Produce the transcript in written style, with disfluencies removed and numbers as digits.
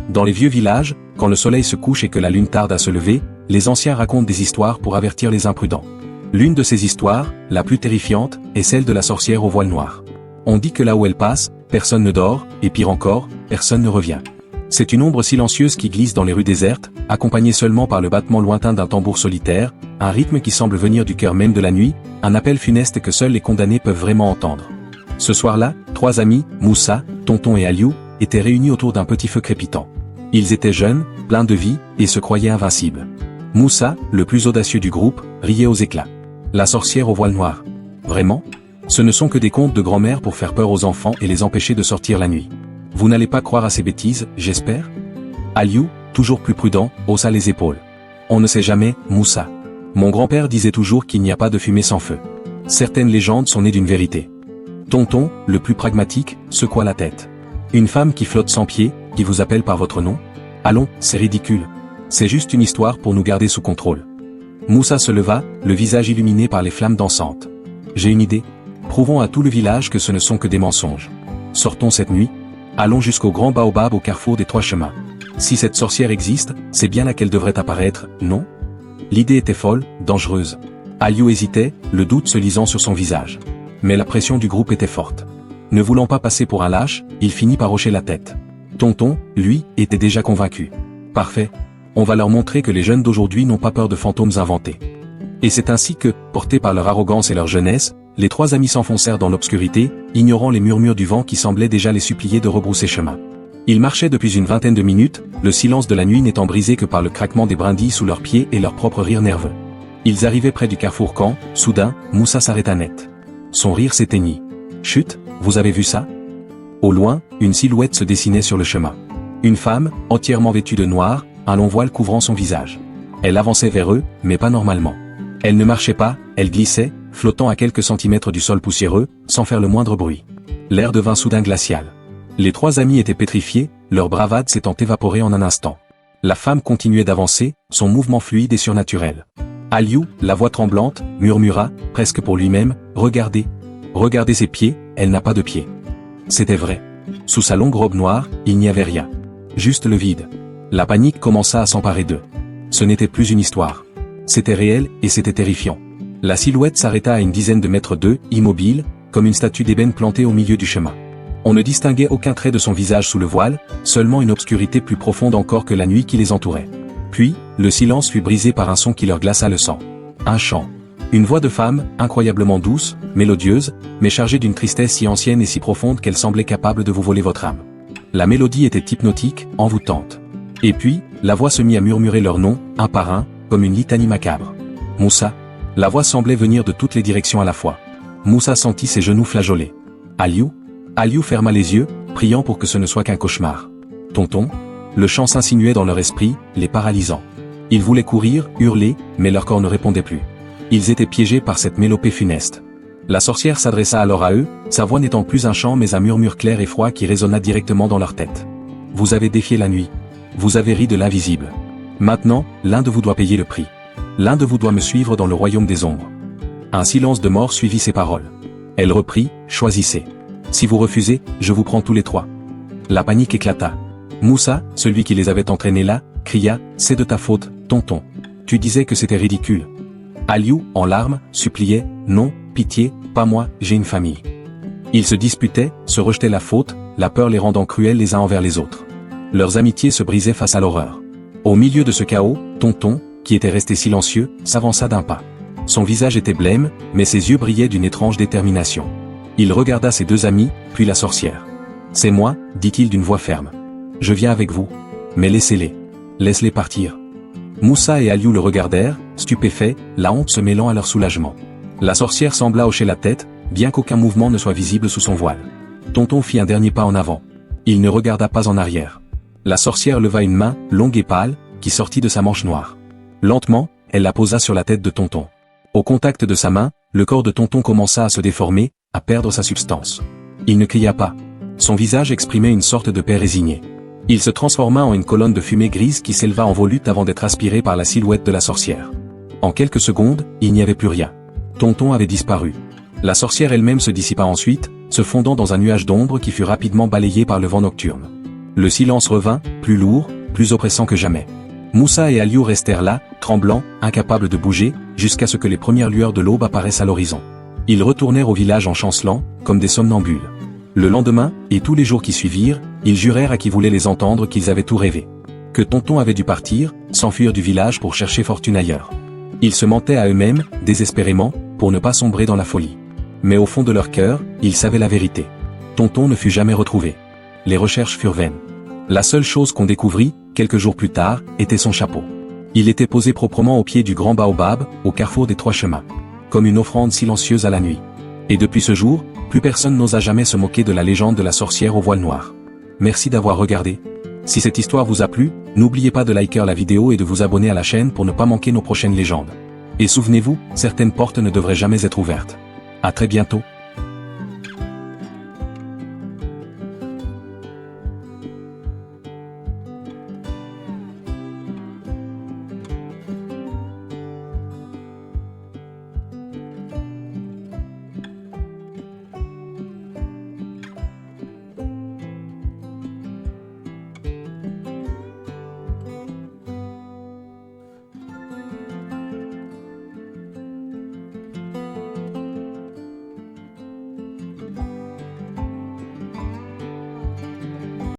Dans les vieux villages, quand le soleil se couche et que la lune tarde à se lever, les anciens racontent des histoires pour avertir les imprudents. L'une de ces histoires, la plus terrifiante, est celle de la sorcière au voile noir. On dit que là où elle passe, personne ne dort, et pire encore, personne ne revient. C'est une ombre silencieuse qui glisse dans les rues désertes, accompagnée seulement par le battement lointain d'un tambour solitaire, un rythme qui semble venir du cœur même de la nuit, un appel funeste que seuls les condamnés peuvent vraiment entendre. Ce soir-là, 3 amis, Moussa, Tonton et Aliou, étaient réunis autour d'un petit feu crépitant. Ils étaient jeunes, pleins de vie, et se croyaient invincibles. Moussa, le plus audacieux du groupe, riait aux éclats. La sorcière au voile noir. Vraiment ? Ce ne sont que des contes de grand-mère pour faire peur aux enfants et les empêcher de sortir la nuit. Vous n'allez pas croire à ces bêtises, j'espère ? Aliou, toujours plus prudent, haussa les épaules. On ne sait jamais, Moussa. Mon grand-père disait toujours qu'il n'y a pas de fumée sans feu. Certaines légendes sont nées d'une vérité. Tonton, le plus pragmatique, secoua la tête. Une femme qui flotte sans pied, qui vous appelle par votre nom ? Allons, c'est ridicule. C'est juste une histoire pour nous garder sous contrôle. Moussa se leva, le visage illuminé par les flammes dansantes. J'ai une idée. Prouvons à tout le village que ce ne sont que des mensonges. Sortons cette nuit. Allons jusqu'au grand baobab au carrefour des 3 chemins. Si cette sorcière existe, c'est bien là qu'elle devrait apparaître, non ? L'idée était folle, dangereuse. Aliou hésitait, le doute se lisant sur son visage. Mais la pression du groupe était forte. Ne voulant pas passer pour un lâche, il finit par hocher la tête. Tonton, lui, était déjà convaincu. Parfait. On va leur montrer que les jeunes d'aujourd'hui n'ont pas peur de fantômes inventés. Et c'est ainsi que, portés par leur arrogance et leur jeunesse, les 3 amis s'enfoncèrent dans l'obscurité, ignorant les murmures du vent qui semblaient déjà les supplier de rebrousser chemin. Ils marchaient depuis une vingtaine de minutes, le silence de la nuit n'étant brisé que par le craquement des brindilles sous leurs pieds et leur propre rire nerveux. Ils arrivaient près du carrefour quand, soudain, Moussa s'arrêta net. Son rire s'éteignit. Chut, vous avez vu ça ? Au loin, une silhouette se dessinait sur le chemin. Une femme, entièrement vêtue de noir, un long voile couvrant son visage. Elle avançait vers eux, mais pas normalement. Elle ne marchait pas, elle glissait, flottant à quelques centimètres du sol poussiéreux, sans faire le moindre bruit. L'air devint soudain glacial. Les 3 amis étaient pétrifiés, leur bravade s'étant évaporée en un instant. La femme continuait d'avancer, son mouvement fluide et surnaturel. Aliou, la voix tremblante, murmura, presque pour lui-même, « Regardez. Regardez ses pieds, elle n'a pas de pieds. » C'était vrai. Sous sa longue robe noire, il n'y avait rien. Juste le vide. La panique commença à s'emparer d'eux. Ce n'était plus une histoire. C'était réel, et c'était terrifiant. La silhouette s'arrêta à une dizaine de mètres d'eux, immobile, comme une statue d'ébène plantée au milieu du chemin. On ne distinguait aucun trait de son visage sous le voile, seulement une obscurité plus profonde encore que la nuit qui les entourait. Puis, le silence fut brisé par un son qui leur glaça le sang. Un chant. Une voix de femme, incroyablement douce, mélodieuse, mais chargée d'une tristesse si ancienne et si profonde qu'elle semblait capable de vous voler votre âme. La mélodie était hypnotique, envoûtante. Et puis, la voix se mit à murmurer leurs noms, un par un, comme une litanie macabre. Moussa. La voix semblait venir de toutes les directions à la fois. Moussa sentit ses genoux flageoler. Aliou. Aliou ferma les yeux, priant pour que ce ne soit qu'un cauchemar. Tonton. Le chant s'insinuait dans leur esprit, les paralysant. Ils voulaient courir, hurler, mais leur corps ne répondait plus. Ils étaient piégés par cette mélopée funeste. La sorcière s'adressa alors à eux, sa voix n'étant plus un chant mais un murmure clair et froid qui résonna directement dans leur tête. Vous avez défié la nuit. Vous avez ri de l'invisible. Maintenant, l'un de vous doit payer le prix. L'un de vous doit me suivre dans le royaume des ombres. Un silence de mort suivit ces paroles. Elle reprit, choisissez. Si vous refusez, je vous prends tous les 3. La panique éclata. Moussa, celui qui les avait entraînés là, cria, c'est de ta faute, tonton. Tu disais que c'était ridicule. Aliou, en larmes, suppliait, non, pitié, pas moi, j'ai une famille. Ils se disputaient, se rejetaient la faute, la peur les rendant cruels les uns envers les autres. Leurs amitiés se brisaient face à l'horreur. Au milieu de ce chaos, Tonton, qui était resté silencieux, s'avança d'un pas. Son visage était blême, mais ses yeux brillaient d'une étrange détermination. Il regarda ses 2 amis, puis la sorcière. C'est moi, dit-il d'une voix ferme. Je viens avec vous. Mais laissez-les. Laisse-les partir. Moussa et Aliou le regardèrent, stupéfaits, la honte se mêlant à leur soulagement. La sorcière sembla hocher la tête, bien qu'aucun mouvement ne soit visible sous son voile. Tonton fit un dernier pas en avant. Il ne regarda pas en arrière. La sorcière leva une main, longue et pâle, qui sortit de sa manche noire. Lentement, elle la posa sur la tête de Tonton. Au contact de sa main, le corps de Tonton commença à se déformer, à perdre sa substance. Il ne cria pas. Son visage exprimait une sorte de paix résignée. Il se transforma en une colonne de fumée grise qui s'éleva en volute avant d'être aspirée par la silhouette de la sorcière. En quelques secondes, il n'y avait plus rien. Tonton avait disparu. La sorcière elle-même se dissipa ensuite, se fondant dans un nuage d'ombre qui fut rapidement balayé par le vent nocturne. Le silence revint, plus lourd, plus oppressant que jamais. Moussa et Aliou restèrent là, tremblants, incapables de bouger, jusqu'à ce que les premières lueurs de l'aube apparaissent à l'horizon. Ils retournèrent au village en chancelant, comme des somnambules. Le lendemain, et tous les jours qui suivirent, ils jurèrent à qui voulait les entendre qu'ils avaient tout rêvé. Que Tonton avait dû partir, s'enfuir du village pour chercher fortune ailleurs. Ils se mentaient à eux-mêmes, désespérément, pour ne pas sombrer dans la folie. Mais au fond de leur cœur, ils savaient la vérité. Tonton ne fut jamais retrouvé. Les recherches furent vaines. La seule chose qu'on découvrit, quelques jours plus tard, était son chapeau. Il était posé proprement au pied du grand baobab, au carrefour des 3 chemins. Comme une offrande silencieuse à la nuit. Et depuis ce jour, plus personne n'osa jamais se moquer de la légende de la sorcière au voile noir. Merci d'avoir regardé. Si cette histoire vous a plu, n'oubliez pas de liker la vidéo et de vous abonner à la chaîne pour ne pas manquer nos prochaines légendes. Et souvenez-vous, certaines portes ne devraient jamais être ouvertes. À très bientôt.